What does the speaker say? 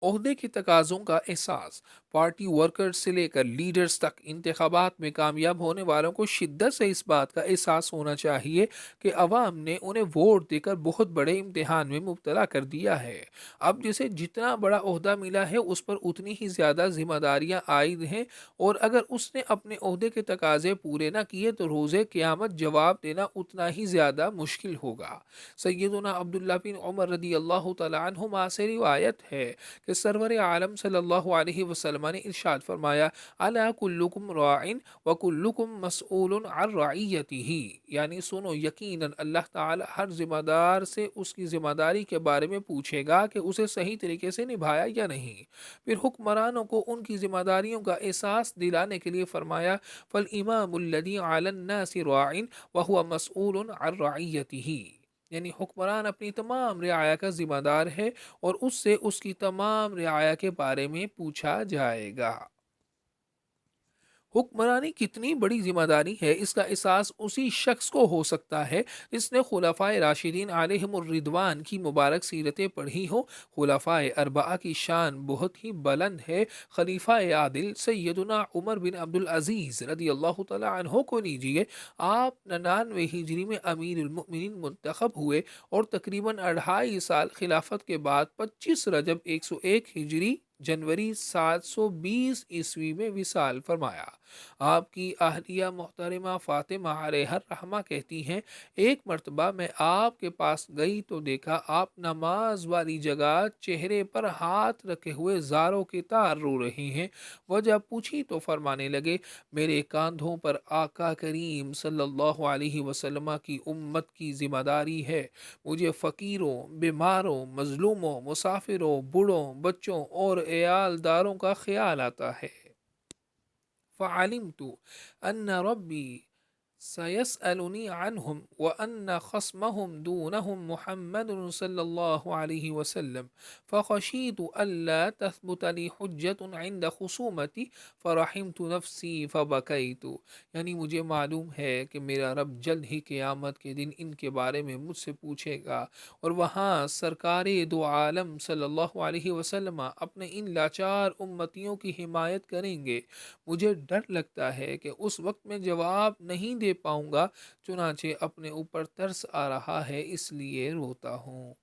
عہدے کے تقاضوں کا احساس پارٹی ورکرز سے لے کر لیڈرز تک انتخابات میں کامیاب ہونے والوں کو شدت سے اس بات کا احساس ہونا چاہیے کہ عوام نے انہیں ووٹ دے کر بہت بڑے امتحان میں مبتلا کر دیا ہے۔ اب جسے جتنا بڑا عہدہ ملا ہے اس پر اتنی ہی زیادہ ذمہ داریاں عائد ہیں، اور اگر اس نے اپنے عہدے کے تقاضے پورے نہ کیے تو روز قیامت جواب دینا اتنا ہی زیادہ مشکل ہوگا۔ سیدنا عبداللہ بن عمر رضی اللہ تعالیٰ عنہما سے روایت ہے کہ سرور عالم صلی اللہ علیہ وسلم نے ارشاد فرمایا، الا کلکم راعن وکلکم مسئول عن رعیتہ، یعنی سنو، یقیناً اللہ تعالی ہر ذمہ دار سے اس کی ذمہ داری کے بارے میں پوچھے گا کہ اسے صحیح طریقے سے نبھایا یا نہیں۔ پھر حکمرانوں کو ان کی ذمہ داریوں کا احساس دلانے کے لیے فرمایا، فالامام الذی علی الناس راع وهو مسئول عن رعیتہ، یعنی حکمران اپنی تمام رعایا کا ذمہ دار ہے اور اس سے اس کی تمام رعایا کے بارے میں پوچھا جائے گا۔ حکمرانی کتنی بڑی ذمہ داری ہے اس کا احساس اسی شخص کو ہو سکتا ہے جس نے خلفائے راشدین علیہم الرضوان کی مبارک سیرتیں پڑھی ہو۔ خلفائے اربعہ کی شان بہت ہی بلند ہے۔ خلیفہ عادل سیدنا عمر بن عبدالعزیز رضی اللہ تعالیٰ عنہ کو لیجئے، آپ 99 ہجری میں امیر المؤمنین منتخب ہوئے اور تقریباً 2.5 سال خلافت کے بعد 25 رجب 101 ہجری جنوری 720 عیسوی میں وصال فرمایا۔ آپ کی اہلیہ محترمہ فاطمہ علیہ الرحمہ کہتی ہیں، ایک مرتبہ میں آپ کے پاس گئی تو دیکھا آپ نماز والی جگہ چہرے پر ہاتھ رکھے ہوئے زاروں کی طرح رو رہی ہیں۔ وجہ پوچھی تو فرمانے لگے، میرے کاندھوں پر آقا کریم صلی اللہ علیہ وسلم کی امت کی ذمہ داری ہے۔ مجھے فقیروں، بیماروں، مظلوموں، مسافروں، بوڑھوں، بچوں اور عیال داروں کا خیال آتا ہے۔ فعلمت ان ربی سيسألني عنهم وأن خصمهم دونهم محمد صلی اللہ علیہ وسلم، فخشیت ألا تثبت لي حجة عند خصومتی فرحمت نفسی فبکیت، یعنی مجھے معلوم ہے کہ میرا رب جلد ہی قیامت کے دن ان کے بارے میں مجھ سے پوچھے گا، اور وہاں سرکار دو عالم صلی اللہ علیہ وسلم اپنے ان لاچار امتیوں کی حمایت کریں گے۔ مجھے ڈر لگتا ہے کہ اس وقت میں جواب نہیں دے پاؤں گا، چنانچہ اپنے اوپر ترس آ رہا ہے اس لیے روتا ہوں۔